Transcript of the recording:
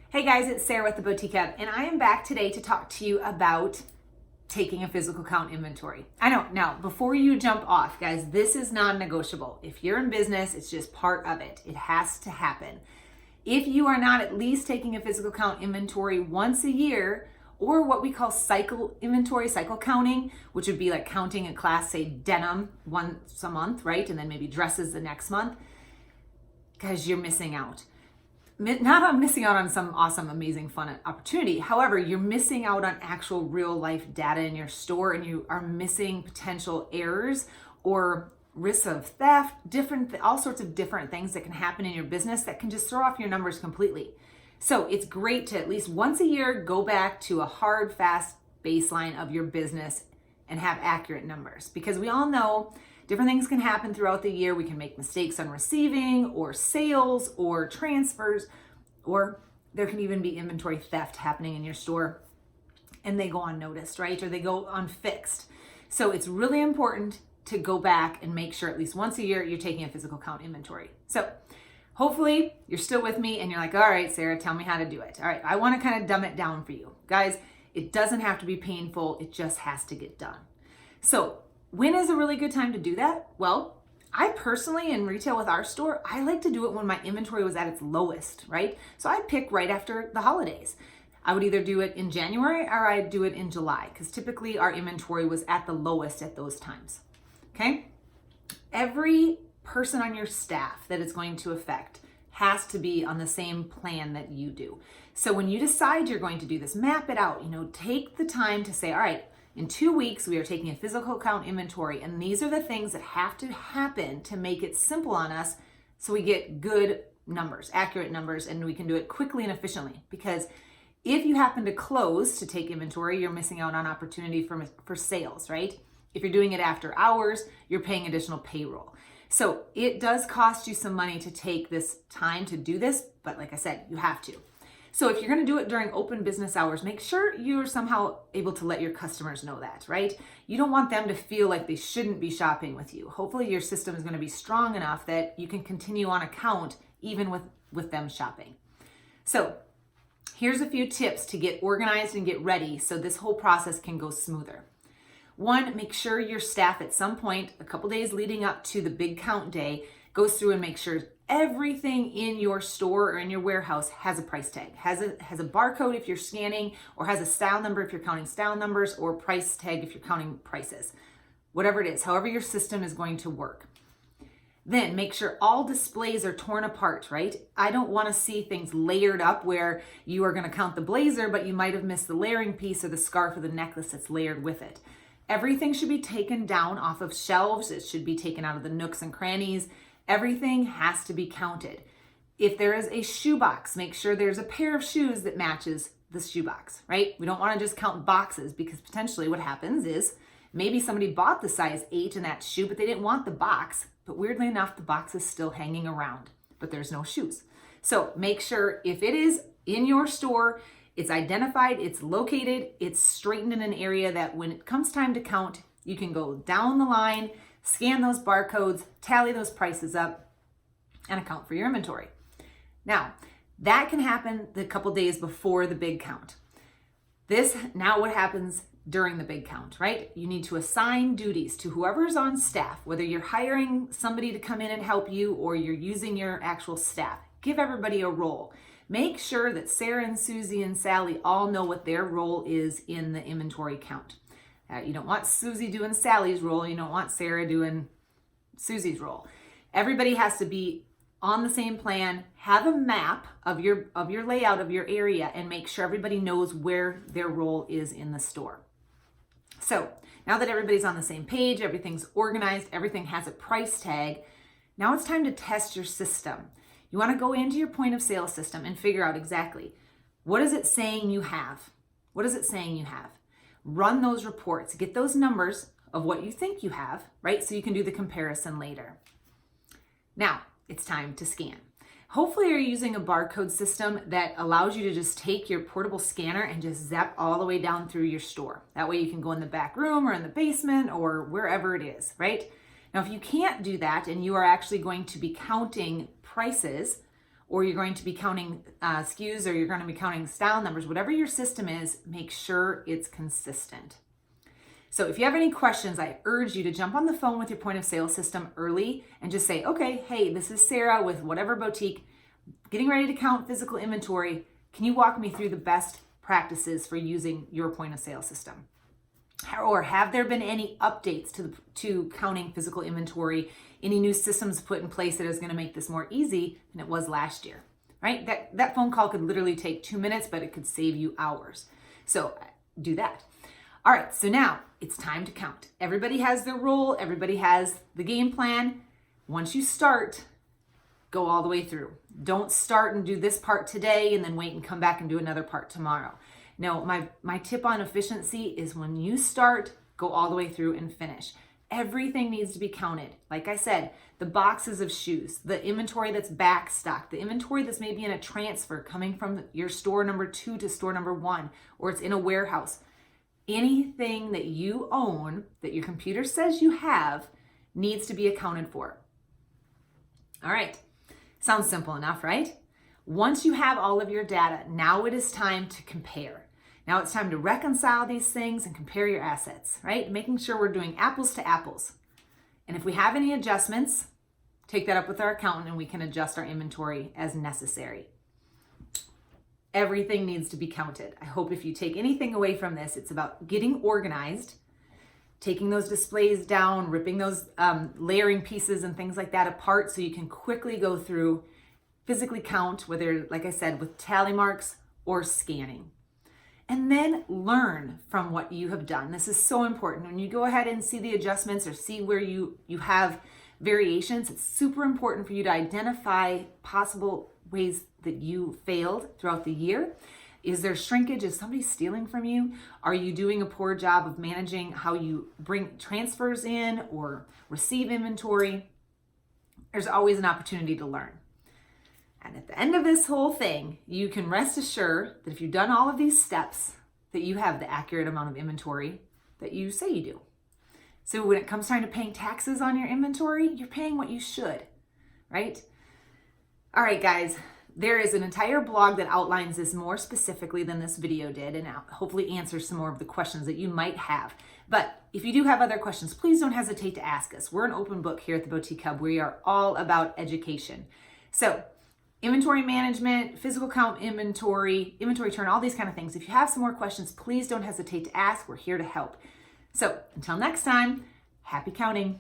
Hey guys, it's Sarah with the Boutique Hub, and I am back today to talk to you about taking a physical count inventory. I know, now before you jump off, guys, this is non-negotiable. If you're in business, it's just part of it. It has to happen. If you are not at least taking a physical count inventory once a year, or what we call cycle inventory, cycle counting, which would be like counting a class, say denim once a month, right? And then maybe dresses the next month, guys, you're missing out. Not on missing out on some awesome, amazing, fun opportunity. However, you're missing out on actual real life data in your store, and you are missing potential errors or risks of theft, all sorts of different things that can happen in your business that can just throw off your numbers completely. So it's great to at least once a year go back to a hard, fast baseline of your business and have accurate numbers, because we all know different things can happen throughout the year. We can make mistakes on receiving or sales or transfers, or there can even be inventory theft happening in your store and they go unnoticed, right? Or they go unfixed. So it's really important to go back and make sure at least once a year you're taking a physical count inventory. So hopefully you're still with me and you're like, all right, Sarah, tell me how to do it. All right, I want to kind of dumb it down for you. Guys, it doesn't have to be painful. It just has to get done. So when is a really good time to do that? Well, I personally, in retail with our store, I like to do it when my inventory was at its lowest, right? So I'd pick right after the holidays. I would either do it in January or I'd do it in July, because typically our inventory was at the lowest at those times, okay? Every person on your staff that it's going to affect has to be on the same plan that you do. So when you decide you're going to do this, map it out, take the time to say, all right, in 2 weeks, we are taking a physical count inventory, and these are the things that have to happen to make it simple on us so we get good numbers, accurate numbers, and we can do it quickly and efficiently. Because if you happen to close to take inventory, you're missing out on opportunity for sales, right? If you're doing it after hours, you're paying additional payroll. So it does cost you some money to take this time to do this, but like I said, you have to. So if you're going to do it during open business hours, make sure you're somehow able to let your customers know that, right? You don't want them to feel like they shouldn't be shopping with you. Hopefully your system is going to be strong enough that you can continue on account even with them shopping. So here's a few tips to get organized and get ready so this whole process can go smoother. One, make sure your staff at some point, a couple days leading up to the big count day, goes through and makes sure everything in your store or in your warehouse has a price tag, has a barcode if you're scanning, or has a style number if you're counting style numbers, or price tag if you're counting prices. Whatever it is, however your system is going to work. Then make sure all displays are torn apart, right? I don't want to see things layered up where you are going to count the blazer, but you might have missed the layering piece or the scarf or the necklace that's layered with it. Everything should be taken down off of shelves. It should be taken out of the nooks and crannies. Everything has to be counted. If there is a shoebox, make sure there's a pair of shoes that matches the shoebox, right? We don't want to just count boxes, because potentially what happens is maybe somebody bought the size 8 in that shoe, but they didn't want the box. But weirdly enough, the box is still hanging around, but there's no shoes. So make sure if it is in your store, it's identified, it's located, it's straightened in an area that when it comes time to count, you can go down the line, scan those barcodes, tally those prices up, and account for your inventory. Now, that can happen the couple days before the big count. Now what happens during the big count, right? You need to assign duties to whoever's on staff, whether you're hiring somebody to come in and help you or you're using your actual staff. Give everybody a role. Make sure that Sarah and Susie and Sally all know what their role is in the inventory count. You don't want Susie doing Sally's role. You don't want Sarah doing Susie's role. Everybody has to be on the same plan. Have a map of your layout of your area and make sure everybody knows where their role is in the store. So now that everybody's on the same page, everything's organized, everything has a price tag, now it's time to test your system. You want to go into your point of sale system and figure out exactly what is it saying you have? What is it saying you have? Run those reports, get those numbers of what you think you have, right? So you can do the comparison later. Now it's time to scan. Hopefully you're using a barcode system that allows you to just take your portable scanner and just zap all the way down through your store. That way you can go in the back room or in the basement or wherever it is, right? Now, if you can't do that and you are actually going to be counting prices or you're going to be counting SKUs, or you're going to be counting style numbers, whatever your system is, make sure it's consistent. So if you have any questions, I urge you to jump on the phone with your point of sale system early and just say, okay, hey, this is Sarah with whatever boutique, getting ready to count physical inventory. Can you walk me through the best practices for using your point of sale system? Or have there been any updates to counting physical inventory? Any new systems put in place that is going to make this more easy than it was last year, right? That phone call could literally take 2 minutes, but it could save you hours. So do that. All right, so now it's time to count. Everybody has their role. Everybody has the game plan. Once you start, go all the way through. Don't start and do this part today and then wait and come back and do another part tomorrow. No, my tip on efficiency is when you start, go all the way through and finish. Everything needs to be counted. Like I said, the boxes of shoes, the inventory that's back stocked, the inventory that's maybe in a transfer coming from your store number 2 to store number 1, or it's in a warehouse. Anything that you own that your computer says you have needs to be accounted for. All right, sounds simple enough, right? Once you have all of your data, now it is time to compare. Now it's time to reconcile these things and compare your assets, right? Making sure we're doing apples to apples. And if we have any adjustments, take that up with our accountant and we can adjust our inventory as necessary. Everything needs to be counted. I hope if you take anything away from this, it's about getting organized, taking those displays down, ripping those layering pieces and things like that apart so you can quickly go through, physically count, whether, like I said, with tally marks or scanning. And then learn from what you have done. This is so important. When you go ahead and see the adjustments or see where you have variations, it's super important for you to identify possible ways that you failed throughout the year. Is there shrinkage? Is somebody stealing from you? Are you doing a poor job of managing how you bring transfers in or receive inventory? There's always an opportunity to learn. And at the end of this whole thing, you can rest assured that if you've done all of these steps, that you have the accurate amount of inventory that you say you do. So when it comes time to paying taxes on your inventory, you're paying what you should, right? All right, guys, there is an entire blog that outlines this more specifically than this video did, and hopefully answers some more of the questions that you might have. But if you do have other questions, please don't hesitate to ask us. We're an open book here at the Boutique Hub. We are all about education. So inventory management, physical count inventory turn, all these kind of things. If you have some more questions, please don't hesitate to ask. We're here to help. So until next time, happy counting.